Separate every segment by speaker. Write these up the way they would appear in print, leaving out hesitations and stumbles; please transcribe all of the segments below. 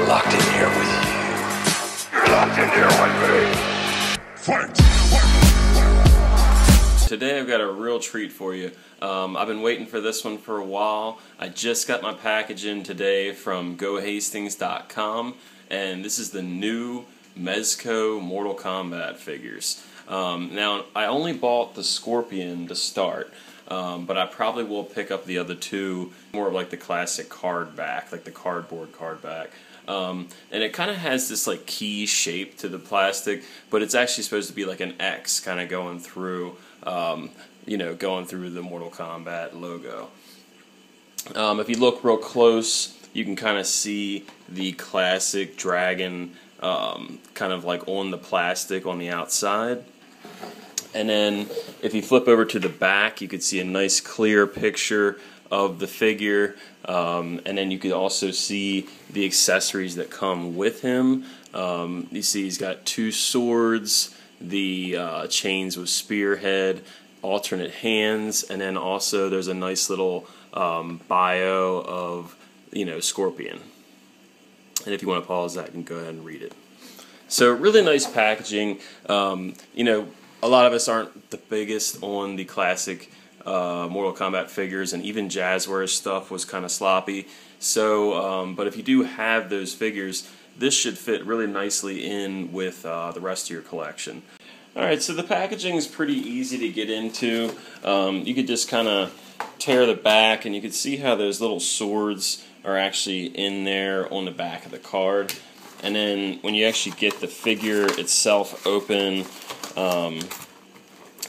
Speaker 1: not locked in here with you. You're locked in here with me. Fight!
Speaker 2: Today I've got a real treat for you. I've been waiting for this one for a while. I just got my package in today from GoHastings.com, and this is the new Mezco Mortal Kombat figures. Now, I only bought the Scorpion to start, but I probably will pick up the other two, more of like the classic card back, like the cardboard card back. And it kind of has this like key shape to the plastic, but it's actually supposed to be like an X kind of going through, you know, going through the Mortal Kombat logo. If you look real close, you can kind of see the classic dragon kind of like on the plastic on the outside. And then if you flip over to the back, you could see a nice clear picture of the figure, and then you could also see the accessories that come with him. You see he's got two swords, the chains with spearhead, alternate hands, and then also there's a nice little bio of, you know, Scorpion. And if you want to pause that, you can go ahead and read it. So really nice packaging. You know, a lot of us aren't the biggest on the classic Mortal Kombat figures, and even Jazzware's stuff was kind of sloppy. So, but if you do have those figures, this should fit really nicely in with the rest of your collection. Alright, so the packaging is pretty easy to get into. You could just kind of tear the back, and you can see how those little swords are actually in there on the back of the card. And then when you actually get the figure itself open,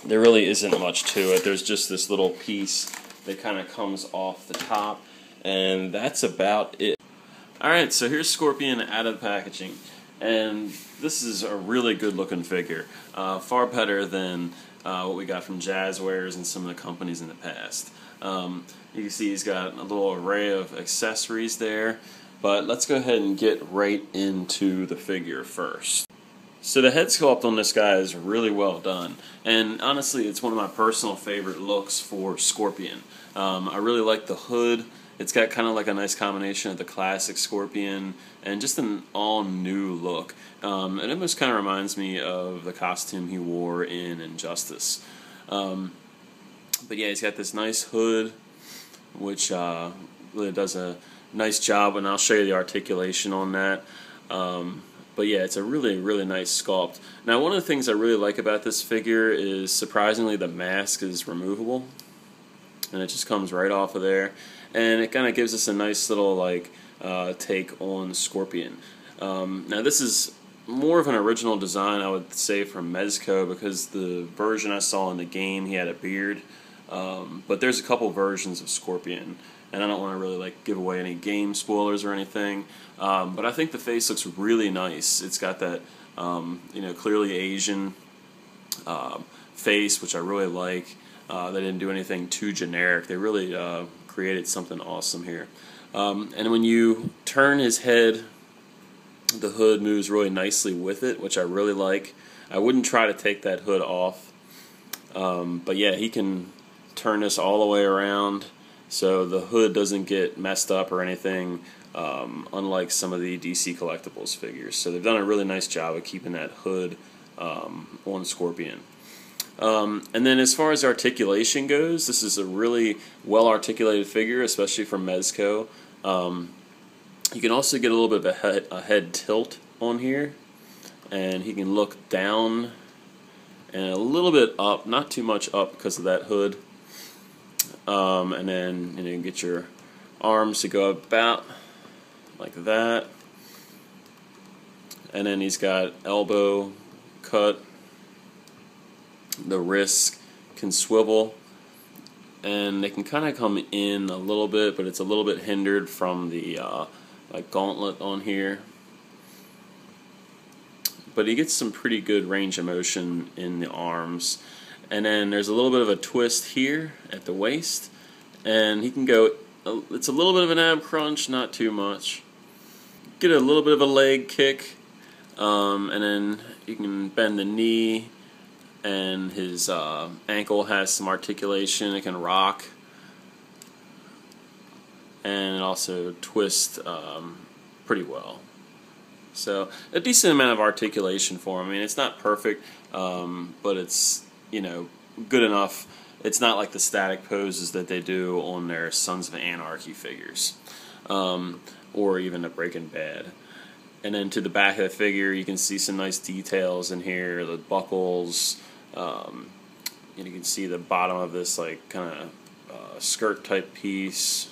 Speaker 2: there really isn't much to it. There's just this little piece that kind of comes off the top, and that's about it. Alright, so here's Scorpion out of the packaging, and this is a really good looking figure. Far better than what we got from Jazzwares and some of the companies in the past. You can see he's got a little array of accessories there, but let's go ahead and get right into the figure first. So the head sculpt on this guy is really well done, and honestly it's one of my personal favorite looks for Scorpion. I really like the hood. It's got kind of like a nice combination of the classic Scorpion and just an all-new look. It almost kind of reminds me of the costume he wore in Injustice. But yeah, he's got this nice hood, which really does a nice job, and I'll show you the articulation on that. But yeah, it's a really, really nice sculpt. Now, one of the things I really like about this figure is, surprisingly, the mask is removable, and it just comes right off of there, and it kind of gives us a nice little like take on Scorpion. Now, this is more of an original design, I would say, from Mezco, because the version I saw in the game, he had a beard. But there's a couple versions of Scorpion, and I don't want to really like give away any game spoilers or anything. But I think the face looks really nice. It's got that you know, clearly Asian face, which I really like. They didn't do anything too generic. They really created something awesome here. And when you turn his head, the hood moves really nicely with it, which I really like. I wouldn't try to take that hood off. But yeah, he can turn this all the way around, so the hood doesn't get messed up or anything, unlike some of the DC Collectibles figures. So they've done a really nice job of keeping that hood on Scorpion. And then as far as articulation goes, this is a really well articulated figure, especially from Mezco. You can also get a little bit of a head tilt on here, and he can look down and a little bit up, not too much up because of that hood. And then you can get your arms to go about like that, and then he's got elbow cut. The wrists can swivel, and they can kind of come in a little bit, but it's a little bit hindered from the like gauntlet on here. But he gets some pretty good range of motion in the arms. And then there's a little bit of a twist here at the waist, and he can go, it's a little bit of an ab crunch, not too much. Get a little bit of a leg kick, and then you can bend the knee, and his ankle has some articulation. It can rock, and it also twist pretty well. So a decent amount of articulation for him. I mean, it's not perfect, but it's, you know, good enough. It's not like the static poses that they do on their Sons of Anarchy figures, or even the Breaking Bad. And then to the back of the figure, you can see some nice details in here, the buckles. And you can see the bottom of this like kind of skirt type piece.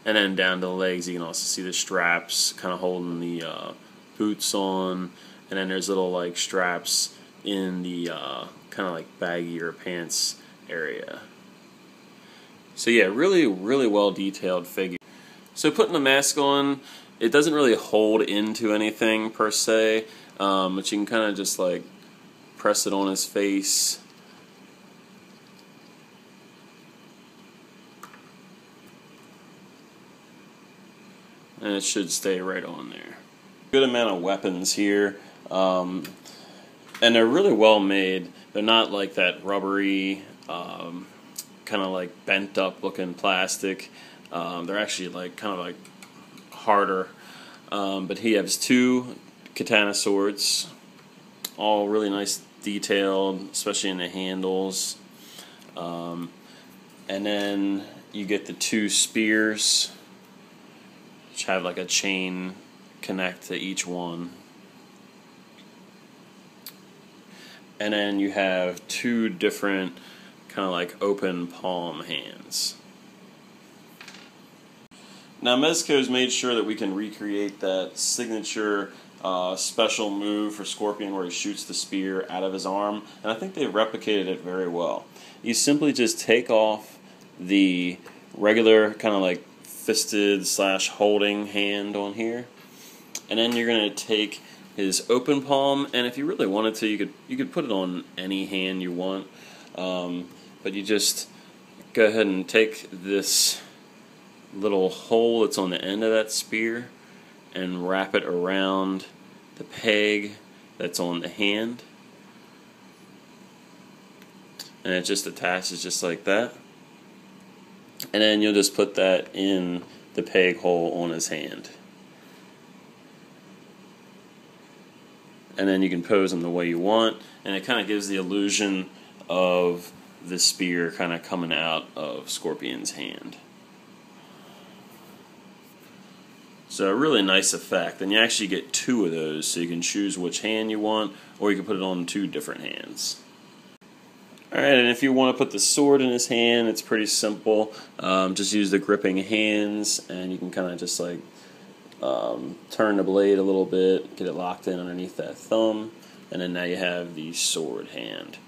Speaker 2: And then down to the legs, you can also see the straps kind of holding the boots on. And then there's little like straps in the kind of like baggier pants area. So yeah, really, really well detailed figure. So putting the mask on, it doesn't really hold into anything per se, but you can kind of just like press it on his face. And it should stay right on there. Good amount of weapons here, and they're really well made. They're not like that rubbery, kind of like bent up looking plastic. They're actually like kind of like harder. But he has 2 katana swords, all really nice detailed, especially in the handles. And then you get the 2 spears, which have like a chain connect to each one. And then you have 2 different kind of like open palm hands. Now Mezco's made sure that we can recreate that signature special move for Scorpion where he shoots the spear out of his arm, and I think they've replicated it very well. You simply just take off the regular kind of like fisted / holding hand on here, and then you're going to take his open palm, and if you really wanted to, you could put it on any hand you want, but you just go ahead and take this little hole that's on the end of that spear and wrap it around the peg that's on the hand, and it just attaches just like that. And then you'll just put that in the peg hole on his hand. And then you can pose him the way you want, and it kind of gives the illusion of the spear kind of coming out of Scorpion's hand. So a really nice effect, and you actually get 2 of those, so you can choose which hand you want, or you can put it on 2 different hands. Alright, and if you want to put the sword in his hand, it's pretty simple. Just use the gripping hands, and you can kind of just like turn the blade a little bit, get it locked in underneath that thumb, and then now you have the sword hand.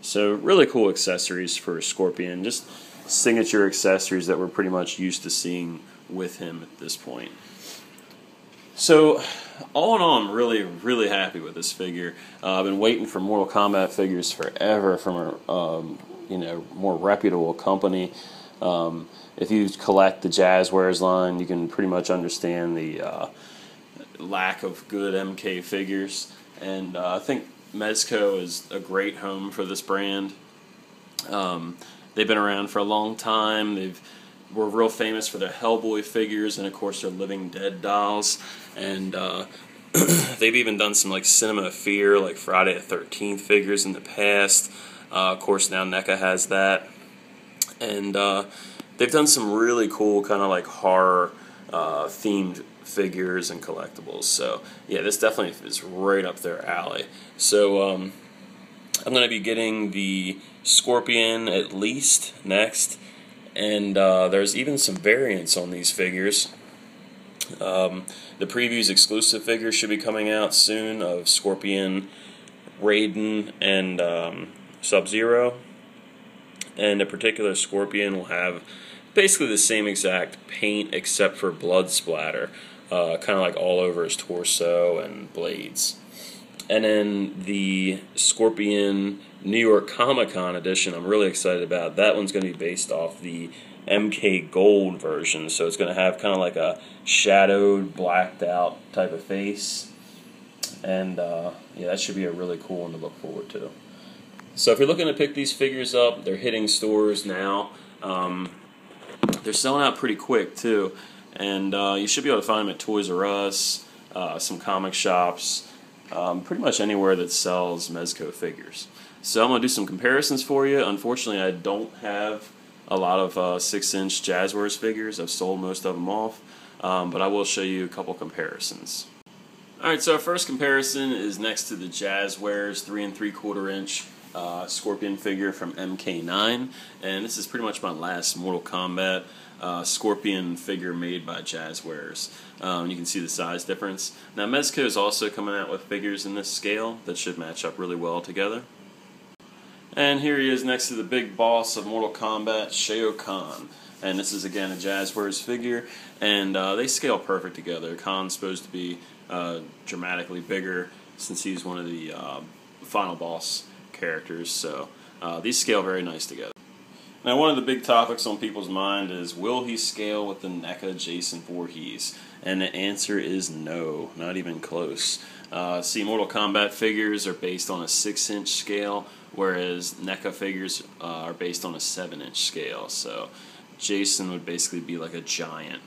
Speaker 2: So really cool accessories for Scorpion, just signature accessories that we're pretty much used to seeing with him at this point. So, all in all, I'm really, really happy with this figure. I've been waiting for Mortal Kombat figures forever from a more reputable company. If you collect the Jazzwares line, you can pretty much understand the lack of good MK figures. And I think Mezco is a great home for this brand. They've been around for a long time. We're real famous for their Hellboy figures, and of course their Living Dead dolls, and they've even done some like Cinema of Fear, like Friday the 13th figures in the past. Of course now NECA has that, and they've done some really cool kind of like horror themed figures and collectibles. So yeah, this definitely is right up their alley. So I'm going to be getting the Scorpion at least next. And there's even some variants on these figures. The previews exclusive figure should be coming out soon of Scorpion, Raiden, and Sub-Zero. And a particular Scorpion will have basically the same exact paint except for blood splatter, kind of like all over his torso and blades. And then the Scorpion New York Comic-Con edition, I'm really excited about. That one's going to be based off the MK Gold version, so it's going to have kind of like a shadowed, blacked out type of face. And yeah, that should be a really cool one to look forward to. So if you're looking to pick these figures up, they're hitting stores now. They're selling out pretty quick too, and you should be able to find them at Toys R Us, some comic shops, pretty much anywhere that sells Mezco figures. So I'm going to do some comparisons for you. Unfortunately, I don't have a lot of 6-inch Jazzwares figures. I've sold most of them off, but I will show you a couple comparisons. Alright, so our first comparison is next to the Jazzwares 3 3/4 inch Scorpion figure from MK9, and this is pretty much my last Mortal Kombat Scorpion figure made by Jazzwares. You can see the size difference. Now Mezco is also coming out with figures in this scale that should match up really well together. And here he is next to the big boss of Mortal Kombat, Shao Kahn. And this is again a Jazzwares figure, and they scale perfect together. Khan's supposed to be dramatically bigger since he's one of the final boss characters, so these scale very nice together. Now, one of the big topics on people's mind is, will he scale with the NECA Jason Voorhees? And the answer is no, not even close. See, Mortal Kombat figures are based on a 6-inch scale, whereas NECA figures are based on a 7-inch scale, so Jason would basically be like a giant.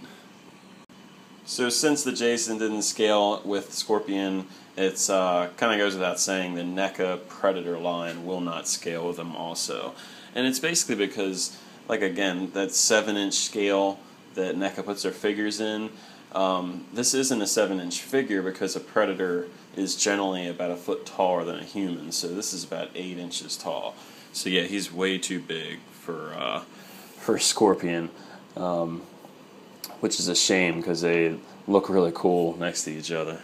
Speaker 2: So since the Jason didn't scale with Scorpion, it's kind of goes without saying the NECA Predator line will not scale with him also. And it's basically because, like again, that 7-inch scale that NECA puts their figures in, this isn't a 7-inch figure because a Predator is generally about a foot taller than a human, so this is about 8 inches tall. So yeah, he's way too big for Scorpion. Which is a shame because they look really cool next to each other.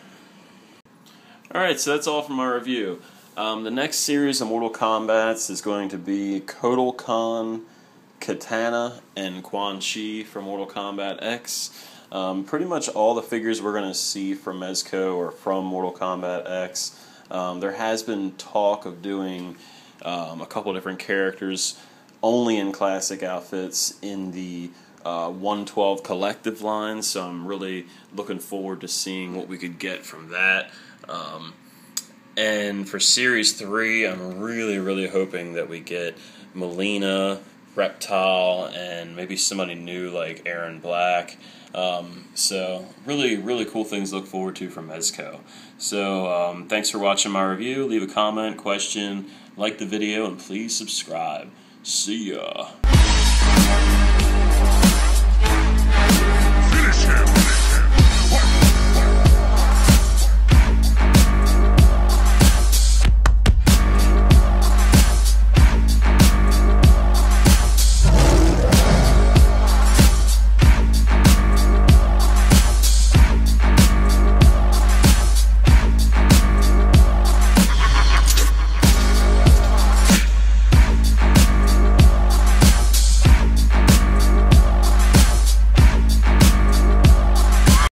Speaker 2: Alright, so that's all from our review. The next series of Mortal Kombats is going to be Kotal Kahn, Katana, and Quan Chi from Mortal Kombat X. Pretty much all the figures we're going to see from Mezco are from Mortal Kombat X. There has been talk of doing a couple different characters only in classic outfits in the 112 collective line, so I'm really looking forward to seeing what we could get from that. And for Series 3, I'm really hoping that we get Melina, Reptile, and maybe somebody new like Aaron Black. So really cool things to look forward to from Mezco. So thanks for watching my review. Leave a comment, question, like the video, and please subscribe. See ya.